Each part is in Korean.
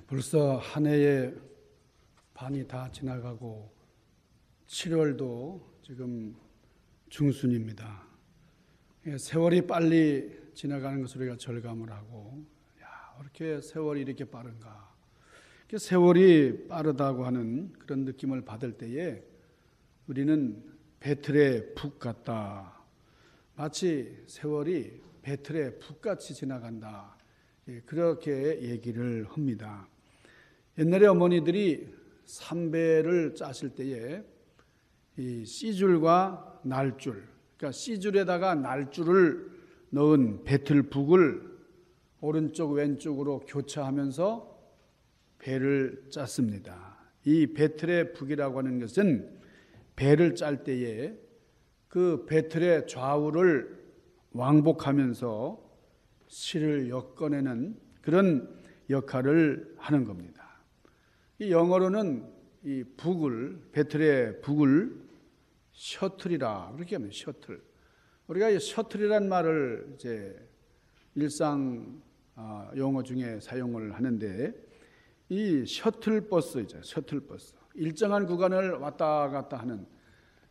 벌써 한 해의 반이 다 지나가고 7월도 지금 중순입니다. 세월이 빨리 지나가는 것을 우리가 절감을 하고, 어떻게 세월이 이렇게 빠른가? 세월이 빠르다고 하는 그런 느낌을 받을 때에 우리는 배틀의 북 같다. 마치 세월이 배틀의 북같이 지나간다. 그렇게 얘기를 합니다. 옛날에 어머니들이 삼배를 짜실 때에 이 씨줄과 날줄, 그러니까 씨줄에다가 날줄을 넣은 배틀북을 오른쪽 왼쪽으로 교차하면서 배를 짰습니다. 이 배틀의 북이라고 하는 것은 배를 짤 때에 그 배틀의 좌우를 왕복하면서 실을 엮어내는 그런 역할을 하는 겁니다. 이 영어로는 이 북을, 배틀의 북을 셔틀이라 그렇게 하면 셔틀. 우리가 이 셔틀이란 말을 이제 일상 용어 중에 사용을 하는데, 이 셔틀버스죠. 셔틀버스. 일정한 구간을 왔다 갔다 하는,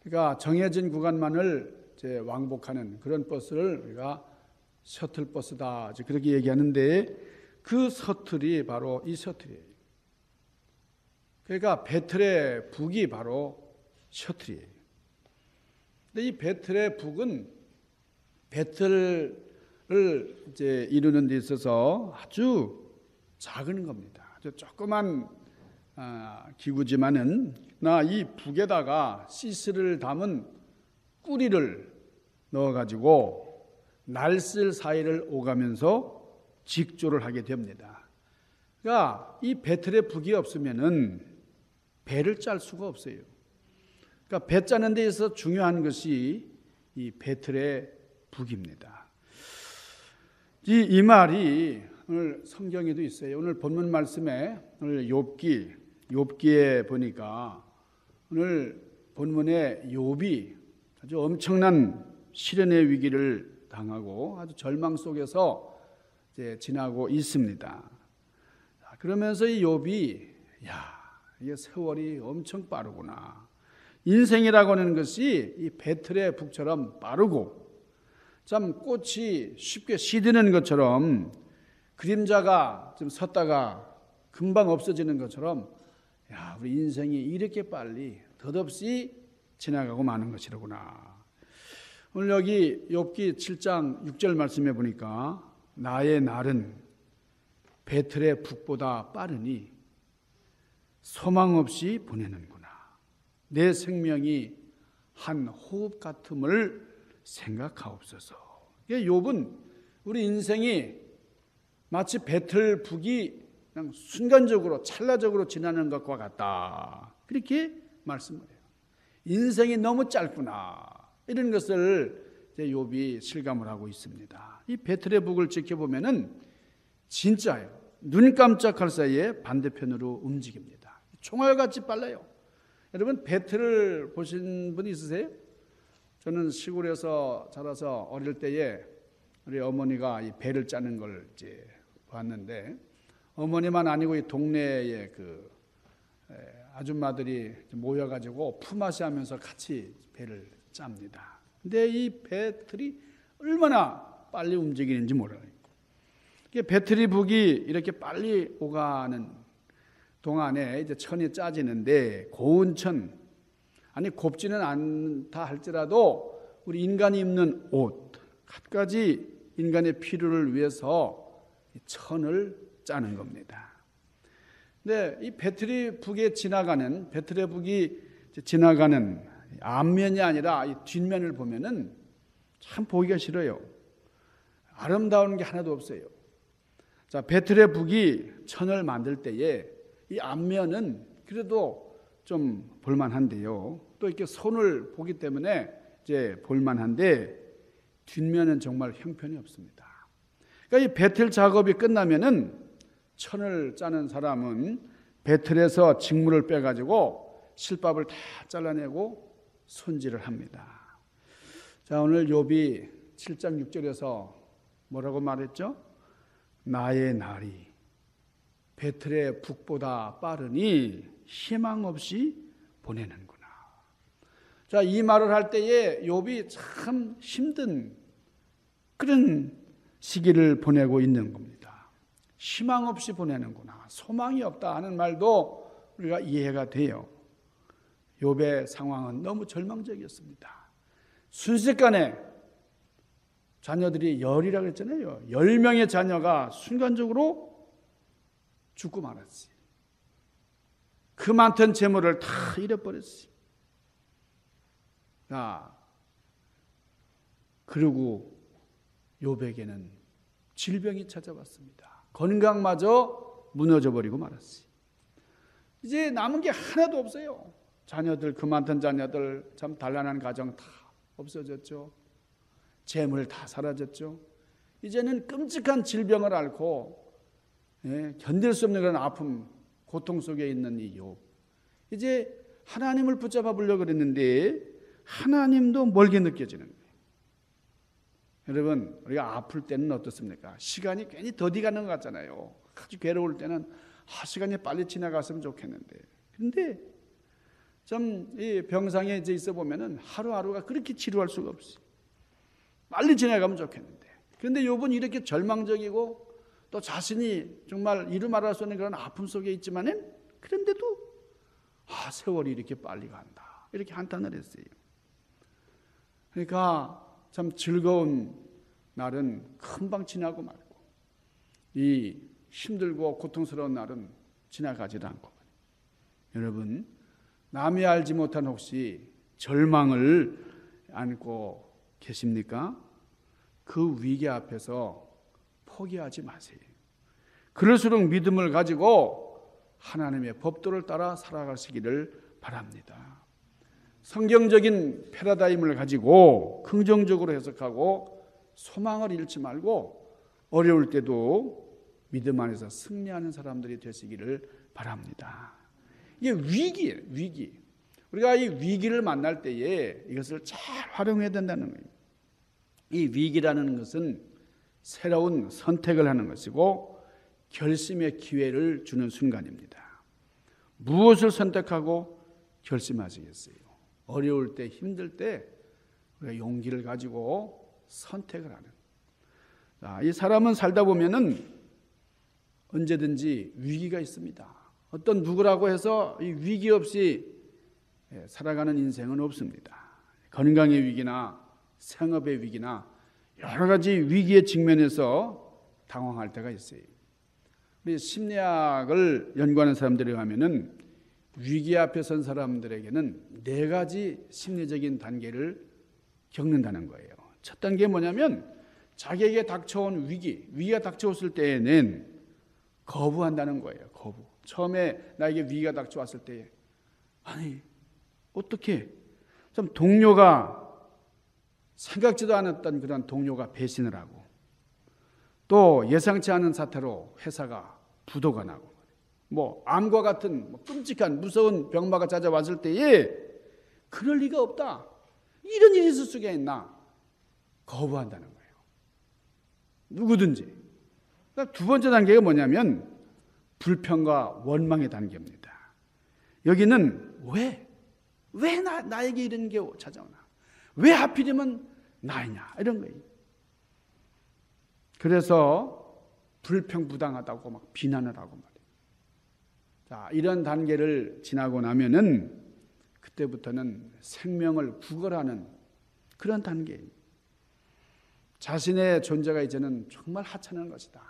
그러니까 정해진 구간만을 이제 왕복하는 그런 버스를 우리가 셔틀버스다, 그렇게 얘기하는데, 그 셔틀이 바로 이 셔틀이에요. 그러니까 배틀의 북이 바로 셔틀이에요. 근데 이 배틀의 북은 배틀을 이제 이루는 데 있어서 아주 작은 겁니다. 아주 조그만 기구지만은 이 북에다가 시스를 담은 꾸리를 넣어가지고 날쓸 사이를 오가면서 직조를 하게 됩니다. 그러니까 이 배틀의 북이 없으면은 배를 짤 수가 없어요. 그러니까 배 짜는 데 있어서 중요한 것이 이 배틀의 북입니다. 이 말이 오늘 성경에도 있어요. 오늘 본문 말씀에 오늘 욥기에 보니까 오늘 본문에 욥이 아주 엄청난 시련의 위기를 당하고 아주 절망 속에서 이제 지나고 있습니다. 그러면서 이 욥이 이게 세월이 엄청 빠르구나. 인생이라고 하는 것이 이 배틀의 북처럼 빠르고, 참 꽃이 쉽게 시드는 것처럼, 그림자가 좀 섰다가 금방 없어지는 것처럼, 우리 인생이 이렇게 빨리 덧없이 지나가고 마는 것이로구나. 오늘 여기 욥기 7장 6절 말씀해 보니까 나의 날은 배틀의 북보다 빠르니 소망 없이 보내는구나. 내 생명이 한 호흡 같음을 생각하옵소서. 욥은 우리 인생이 마치 배틀 북이 그냥 순간적으로 찰나적으로 지나는 것과 같다. 그렇게 말씀을 해요. 인생이 너무 짧구나. 이런 것을 욥이 실감을 하고 있습니다. 이 배틀의 북을 지켜보면은 진짜예요. 눈 깜짝할 사이에 반대편으로 움직입니다. 총알같이 빨라요. 여러분 배틀을 보신 분 있으세요? 저는 시골에서 자라서 어릴 때에 우리 어머니가 이 배를 짜는 걸 이제 봤는데, 어머니만 아니고 이 동네에 그 아줌마들이 모여가지고 품앗이 하면서 같이 배를 짭니다. 근데 이 배틀이 얼마나 빨리 움직이는지 몰라요. 배틀이 북이 이렇게 빨리 오가는 동안에 이제 천이 짜지는데, 고운 천, 아니 곱지는 않다 할지라도 우리 인간이 입는 옷, 갖가지 인간의 필요를 위해서 천을 짜는 겁니다. 근데 이 배틀의 북이 지나가는 앞면이 아니라 이 뒷면을 보면은 참 보기가 싫어요. 아름다운 게 하나도 없어요. 자, 배틀의 북이 천을 만들 때에 이 앞면은 그래도 좀 볼만한데요. 또 이렇게 손을 보기 때문에 이제 볼만한데, 뒷면은 정말 형편이 없습니다. 그러니까 이 배틀 작업이 끝나면은 천을 짜는 사람은 배틀에서 직물을 빼가지고 실밥을 다 잘라내고 손질을 합니다. 자, 오늘 욥이 7장 6절에서 뭐라고 말했죠? 나의 날이 배틀의 북보다 빠르니 희망 없이 보내는구나. 자, 이 말을 할 때에 욥이 참 힘든 그런 시기를 보내고 있는 겁니다. 희망 없이 보내는구나. 소망이 없다 하는 말도 우리가 이해가 돼요. 욥의 상황은 너무 절망적이었습니다. 순식간에 자녀들이 열이라고 그랬잖아요. 10명의 자녀가 순간적으로 죽고 말았지. 그 많던 재물을 다 잃어버렸지. 그리고 욥에게는 질병이 찾아왔습니다. 건강마저 무너져 버리고 말았지. 이제 남은 게 하나도 없어요. 자녀들, 그 많던 자녀들, 참 단란한 가정 다 없어졌죠. 재물 다 사라졌죠. 이제는 끔찍한 질병을 앓고 견딜 수 없는 그런 아픔, 고통 속에 있는 이 욥. 이제 하나님을 붙잡아 보려고 그랬는데 하나님도 멀게 느껴지는 거예요. 여러분, 우리가 아플 때는 어떻습니까? 시간이 괜히 더디가는 것 같잖아요. 아주 괴로울 때는 시간이 빨리 지나갔으면 좋겠는데. 그런데 좀 이 병상에 이제 있어 보면은 하루하루가 그렇게 지루할 수가 없어요. 빨리 지나가면 좋겠는데. 그런데 욥은 이렇게 절망적이고 또 자신이 정말 이루 말할 수 없는 그런 아픔 속에 있지만은 그런데도 세월이 이렇게 빨리 간다. 이렇게 한탄을 했어요. 그러니까 참 즐거운 날은 금방 지나고 말고 이 힘들고 고통스러운 날은 지나가지도 않고. 여러분, 남이 알지 못한 혹시 절망을 안고 계십니까? 그 위기 앞에서 포기하지 마세요. 그럴수록 믿음을 가지고 하나님의 법도를 따라 살아가시기를 바랍니다. 성경적인 패러다임을 가지고 긍정적으로 해석하고 소망을 잃지 말고 어려울 때도 믿음 안에서 승리하는 사람들이 되시기를 바랍니다. 이게 위기예요, 위기. 우리가 이 위기를 만날 때에 이것을 잘 활용해야 된다는 거예요. 이 위기라는 것은 새로운 선택을 하는 것이고 결심의 기회를 주는 순간입니다. 무엇을 선택하고 결심하시겠어요? 어려울 때, 힘들 때 우리가 용기를 가지고 선택을 하는. 이 사람은 살다 보면은 언제든지 위기가 있습니다. 어떤 누구라고 해서 이 위기 없이 살아가는 인생은 없습니다. 건강의 위기나 생업의 위기나 여러 가지 위기에 직면해서 당황할 때가 있어요. 우리 심리학을 연구하는 사람들에 의하면은 위기 앞에 선 사람들에게는 4가지 심리적인 단계를 겪는다는 거예요. 첫 단계는 뭐냐면 자기에게 닥쳐온 위기가 닥쳐왔을 때에는 거부한다는 거예요. 거부. 처음에 나에게 위기가 닥쳐왔을 때 아니 어떻게 좀 동료가 생각지도 않았던 그런 동료가 배신을 하고 또 예상치 않은 사태로 회사가 부도가 나고 암과 같은 끔찍한 무서운 병마가 찾아왔을 때에 그럴 리가 없다. 이런 일이 있을 수가 있나? 거부한다는 거예요. 누구든지. 그러니까 두 번째 단계가 뭐냐면 불평과 원망의 단계입니다. 여기는 왜 나에게 이런 게 찾아오나? 왜 하필이면 나이냐? 이런 거예요. 그래서 불평부당하다고 막 비난을 하고 말이에요. 자, 이런 단계를 지나고 나면은 그때부터는 생명을 구걸하는 그런 단계예요. 자신의 존재가 이제는 정말 하찮은 것이다.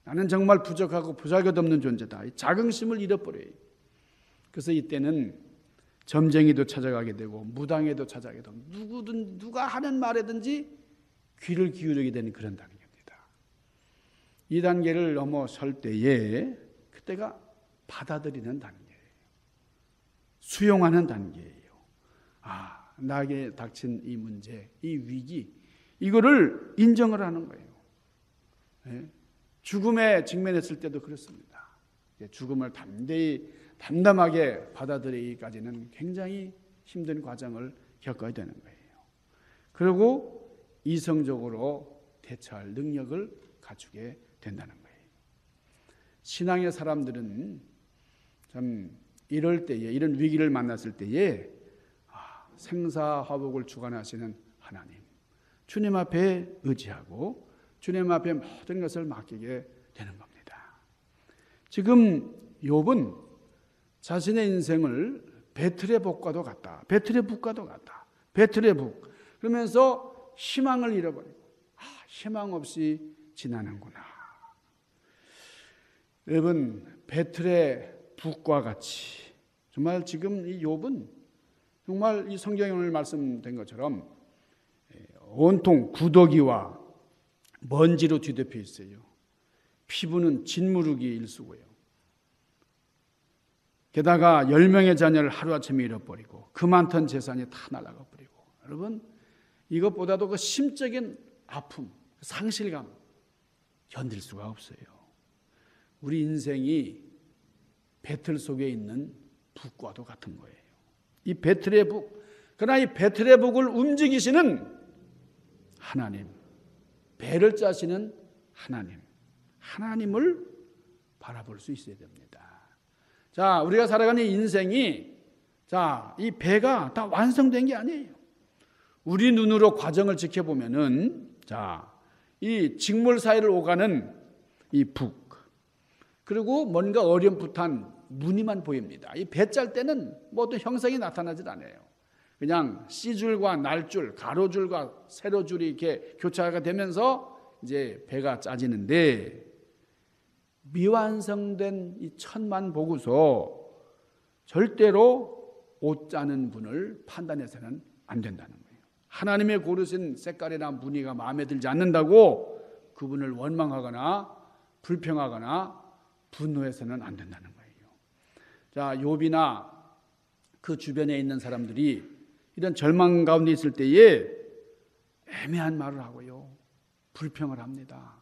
나는 정말 부족하고 보잘것없는 존재다. 이 자긍심을 잃어버려요. 그래서 이때는 점쟁이도 찾아가게 되고 무당에도 찾아가게 되고 누가 하는 말에든지 귀를 기울이게 되는 그런 단계입니다. 이 단계를 넘어설 때에 그때가 받아들이는 단계예요. 수용하는 단계예요. 나에게 닥친 이 문제, 이 위기, 이거를 인정을 하는 거예요. 죽음에 직면했을 때도 그렇습니다. 죽음을 담담하게 받아들이기까지는 굉장히 힘든 과정을 겪어야 되는 거예요. 그리고 이성적으로 대처할 능력을 갖추게 된다는 거예요. 신앙의 사람들은 참 이럴 때에, 이런 위기를 만났을 때에 생사화복을 주관하시는 하나님, 주님 앞에 의지하고 주님 앞에 모든 것을 맡기게 되는 겁니다. 지금 욥은 자신의 인생을 배틀의 복과도 같다, 배틀의 북과도 같다, 배틀의 북, 그러면서 희망을 잃어버리고 희망 없이 지나는구나. 여러분, 배틀의 북과 같이 정말 지금 이 욥은 정말 이 성경에 오늘 말씀된 것처럼 온통 구더기와 먼지로 뒤덮여 있어요. 피부는 진무르기 일쑤고요. 게다가 10명의 자녀를 하루아침에 잃어버리고 그 많던 재산이 다 날아가 버리고, 여러분 이것보다도 그 심적인 아픔, 상실감 견딜 수가 없어요. 우리 인생이 배틀 속에 있는 북과도 같은 거예요. 이 배틀의 북, 그러나 이 배틀의 북을 움직이시는 하나님, 배를 짜시는 하나님을 바라볼 수 있어야 됩니다. 자, 우리가 살아가는 인생이, 자, 이 배가 다 완성된 게 아니에요. 우리 눈으로 과정을 지켜보면은, 자, 이 직물 사이를 오가는 이 북, 그리고 뭔가 어렴풋한 무늬만 보입니다. 이 배 짤 때는 뭐 어떤 형상이 나타나질 않아요. 그냥 C줄과 날줄, 가로줄과 세로줄이 이렇게 교차가 되면서 이제 배가 짜지는데, 미완성된 이 천만 보고서 절대로 옷 짜는 분을 판단해서는 안 된다는 거예요. 하나님의 고르신 색깔이나 무늬가 마음에 들지 않는다고 그분을 원망하거나 불평하거나 분노해서는 안 된다는 거예요. 자, 욥이나 그 주변에 있는 사람들이 이런 절망 가운데 있을 때에 애매한 말을 하고요, 불평을 합니다.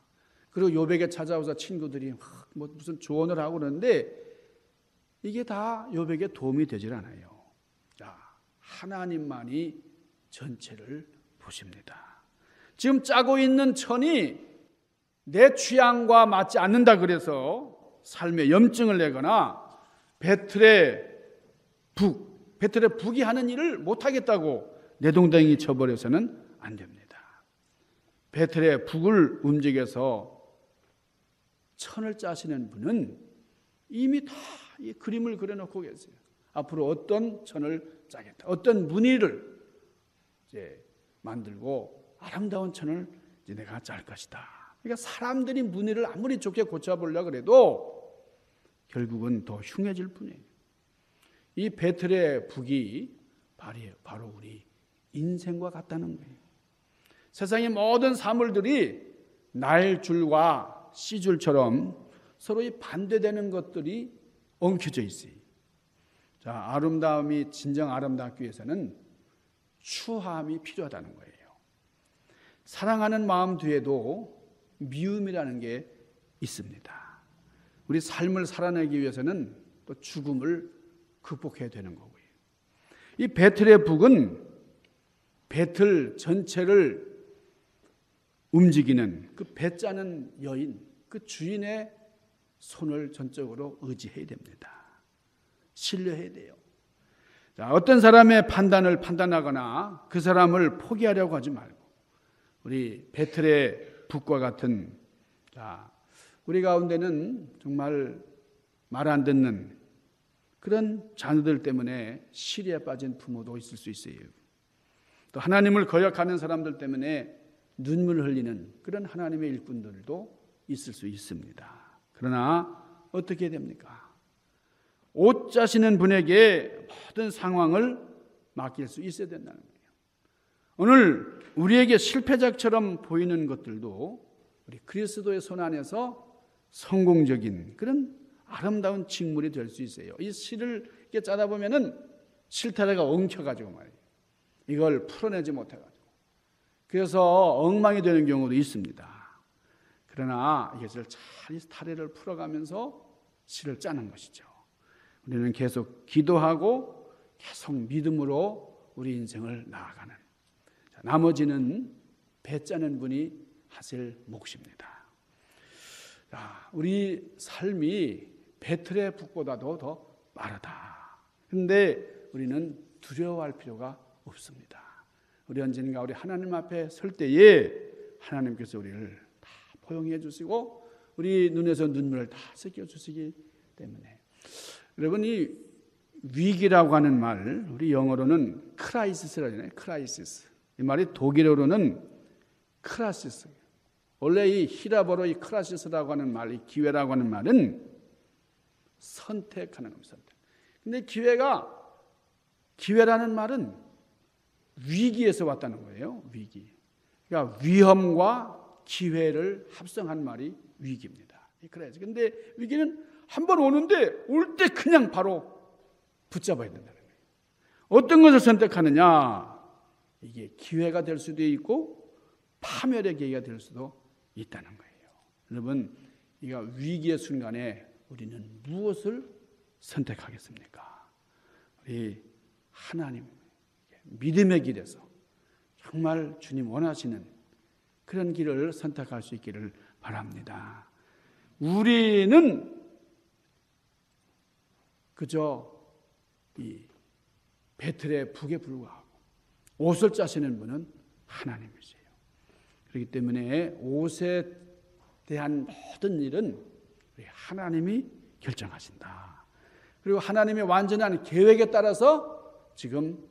그리고 욥에게 찾아와서 친구들이 뭐 무슨 조언을 하고 그러는데 이게 다 욥에게 도움이 되질 않아요. 자, 하나님만이 전체를 보십니다. 지금 짜고 있는 천이 내 취향과 맞지 않는다 그래서 삶에 염증을 내거나 배틀의 북이 하는 일을 못하겠다고 내동댕이 쳐버려서는 안 됩니다. 배틀의 북을 움직여서 천을 짜시는 분은 이미 다 이 그림을 그려놓고 계세요. 앞으로 어떤 천을 짜겠다, 어떤 무늬를 이제 만들고 아름다운 천을 이제 내가 짤 것이다. 그러니까 사람들이 무늬를 아무리 좋게 고쳐보려고 해도 결국은 더 흉해질 뿐이에요. 이 배틀의 북이 바로 우리 인생과 같다는 거예요. 세상의 모든 사물들이 날줄과 씨줄처럼 서로 반대되는 것들이 엉켜져 있어요. 자, 아름다움이 진정 아름답기 위해서는 추함이 필요하다는 거예요. 사랑하는 마음 뒤에도 미움이라는 게 있습니다. 우리 삶을 살아내기 위해서는 또 죽음을 극복해야 되는 거고요. 이 배틀의 북은 배틀 전체를 움직이는 그 배 짜는 여인, 그 주인의 손을 전적으로 의지해야 됩니다. 신뢰해야 돼요. 자, 어떤 사람의 판단을 판단하거나 그 사람을 포기하려고 하지 말고 우리 배틀의 북과 같은, 자, 우리 가운데는 정말 말 안 듣는 그런 자녀들 때문에 시리에 빠진 부모도 있을 수 있어요. 또 하나님을 거역하는 사람들 때문에 눈물 흘리는 그런 하나님의 일꾼들도 있을 수 있습니다. 그러나 어떻게 됩니까? 옷 짜시는 분에게 모든 상황을 맡길 수 있어야 된다는 거예요. 오늘 우리에게 실패작처럼 보이는 것들도 우리 그리스도의 손 안에서 성공적인 그런 아름다운 직물이 될 수 있어요. 이 실을 이렇게 짜다 보면은 실타래가 엉켜가지고 말이에요. 이걸 풀어내지 못해가지고. 그래서 엉망이 되는 경우도 있습니다. 그러나 이것을 잘 타래를 풀어가면서 실을 짜는 것이죠. 우리는 계속 기도하고 계속 믿음으로 우리 인생을 나아가는, 나머지는 배 짜는 분이 하실 몫입니다. 자, 우리 삶이 베틀의 북보다도 더 빠르다. 그런데 우리는 두려워할 필요가 없습니다. 우리 언젠가 우리 하나님 앞에 설 때에 하나님께서 우리를 다 포용해 주시고 우리 눈에서 눈물을 다 씻겨 주시기 때문에 여러분 이 위기라고 하는 말 우리 영어로는 크라이시스라고 하잖아요. 크라이시스. 이 말이 독일어로는 크라시스. 원래 이 히라보로 이 크라시스라고 하는 말, 이 기회라고 하는 말은 선택하는 겁니다. 선택. 근데 기회라는 말은 위기에서 왔다는 거예요. 위기. 그러니까 위험과 기회를 합성한 말이 위기입니다. 그래야지. 근데 위기는 한 번 오는데 올 때 그냥 바로 붙잡아야 된다는 거예요. 어떤 것을 선택하느냐? 이게 기회가 될 수도 있고 파멸의 계기가 될 수도 있다는 거예요. 여러분, 이가 위기의 순간에 우리는 무엇을 선택하겠습니까? 우리 하나님 믿음의 길에서 정말 주님 원하시는 그런 길을 선택할 수 있기를 바랍니다. 우리는 그저 이 베틀의 북에 불과하고 옷을 짜시는 분은 하나님이세요. 그렇기 때문에 옷에 대한 모든 일은 우리 하나님이 결정하신다. 그리고 하나님의 완전한 계획에 따라서 지금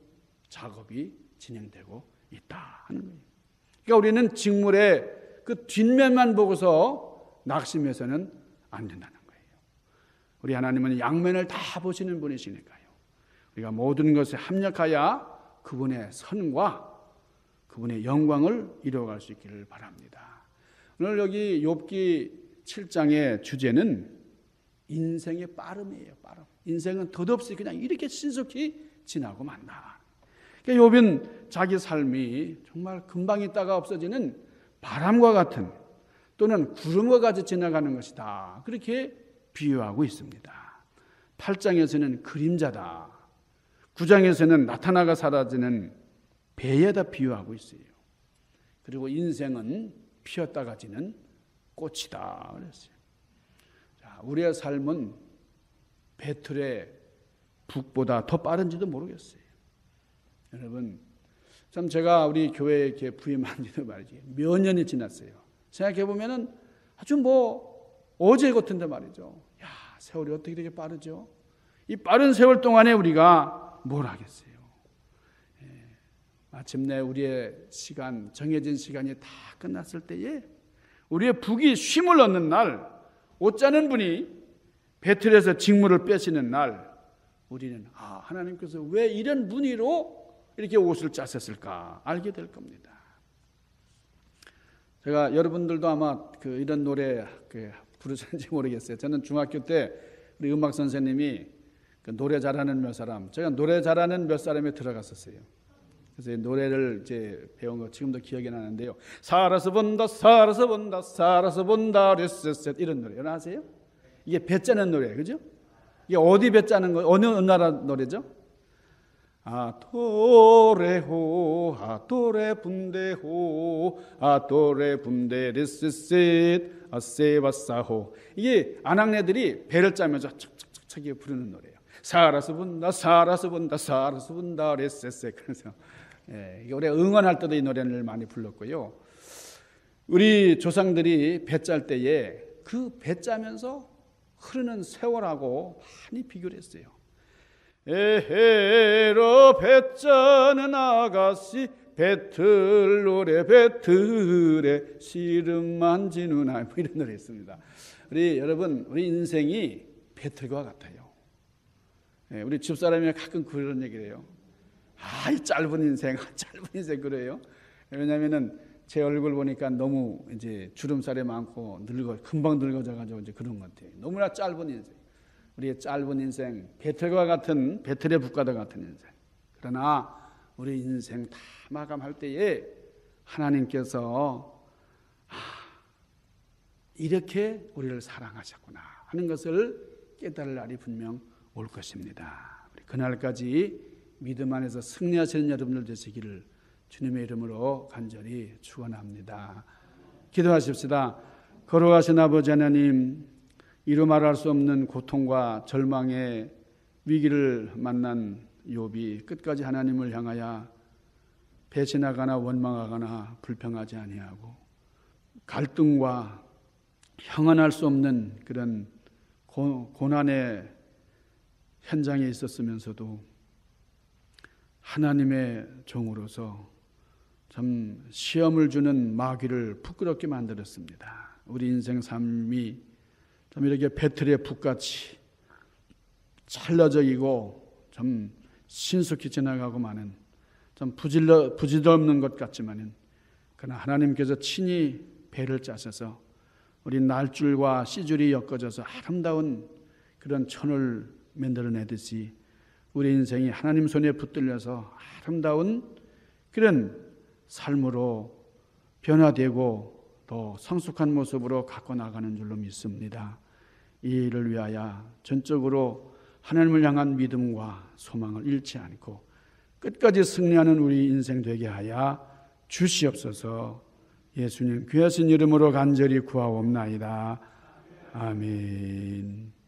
작업이 진행되고 있다 하는 거예요. 그러니까 우리는 직물의 그 뒷면만 보고서 낙심해서는 안 된다는 거예요. 우리 하나님은 양면을 다 보시는 분이시니까요. 우리가 모든 것에 합력하여 그분의 선과 그분의 영광을 이루어갈 수 있기를 바랍니다. 오늘 여기 욥기 7장의 주제는 인생의 빠름이에요. 빠름. 인생은 덧없이 그냥 이렇게 신속히 지나고 만다. 그러니까 욥은 자기 삶이 정말 금방 있다가 없어지는 바람과 같은 또는 구름과 같이 지나가는 것이다. 그렇게 비유하고 있습니다. 8장에서는 그림자다. 9장에서는 나타나가 사라지는 배에다 비유하고 있어요. 그리고 인생은 피었다가 지는 꽃이다 그랬어요. 자, 우리의 삶은 베틀의 북보다 더 빠른지도 모르겠어요. 여러분, 참 제가 우리 교회에 이렇게 부임한 지도 말이지 몇 년이 지났어요. 생각해 보면은 아주 어제 같은데 말이죠. 야, 세월이 어떻게 이렇게 빠르죠? 이 빠른 세월 동안에 우리가 뭘 하겠어요? 마침내 우리의 시간, 정해진 시간이 다 끝났을 때에 우리의 북이 쉼을 얻는 날, 옷 짜는 분이 베틀에서 직무를 빼시는 날, 우리는 하나님께서 왜 이런 무늬로 이렇게 옷을 짜셨을까 알게 될 겁니다. 제가 여러분들도 아마 이런 노래 부르셨는지 모르겠어요. 저는 중학교 때 우리 음악 선생님이 노래 잘하는 몇 사람, 제가 노래 잘하는 몇 사람에 들어갔었어요. 그래서 노래를 이제 배운 거 지금도 기억이 나는데요. 살아서 본다, 살아서 본다, 살아서 본다, 레스셋 이런 노래 여러분 아세요? 이게 배 짜는 노래예요, 그죠? 이게 어디 배 짜는 거? 어느 나라 노래죠? 아토레호, 아토레 분데호, 아토레 분데 레스셋, 아세바사호. 이게 아낙네들이 배를 짜면서 척척척척 부르는 노래예요. 살아서 본다, 살아서 본다, 살아서 본다, 레스셋. 그래서 우리 응원할 때도 이 노래를 많이 불렀고요. 우리 조상들이 배 짤 때에 그 배 짜면서 흐르는 세월하고 많이 비교를 했어요. 에헤로 배 짜는 아가씨 배틀 노래 배틀에 시름만 지누나 뭐 이런 노래 있습니다. 여러분 우리 인생이 배틀과 같아요. 우리 집사람이 가끔 그런 얘기를 해요. 이 짧은 인생, 짧은 인생 그래요. 왜냐하면은 제 얼굴 보니까 너무 이제 주름살이 많고 금방 늙어져가지고 이제 그런 것 같아요. 너무나 짧은 인생. 우리의 짧은 인생, 베틀의 북과 같은 인생. 그러나 우리 인생 다 마감할 때에 하나님께서 이렇게 우리를 사랑하셨구나 하는 것을 깨달을 날이 분명 올 것입니다. 그날까지 믿음 안에서 승리하시는 여러분들 되시기를 주님의 이름으로 간절히 축원합니다. 기도하십시다. 걸어가신 아버지 하나님, 이루 말할 수 없는 고통과 절망의 위기를 만난 욥이 끝까지 하나님을 향하여 배신하거나 원망하거나 불평하지 아니하고 갈등과 형언할 수 없는 그런 고난의 현장에 있었으면서도 하나님의 종으로서 참 시험을 주는 마귀를 부끄럽게 만들었습니다. 우리 인생 삶이 참 이렇게 배틀의 북같이 찰나적이고 참 신속히 지나가고 마는 좀 부질없는 것 같지만은 그러나 하나님께서 친히 배를 짜셔서 우리 날줄과 씨줄이 엮어져서 아름다운 그런 천을 만들어내듯이 우리 인생이 하나님 손에 붙들려서 아름다운 그런 삶으로 변화되고 더 성숙한 모습으로 갖고 나가는 줄로 믿습니다. 이 일을 위하여 전적으로 하나님을 향한 믿음과 소망을 잃지 않고 끝까지 승리하는 우리 인생 되게 하여 주시옵소서. 예수님 귀하신 이름으로 간절히 구하옵나이다. 아멘.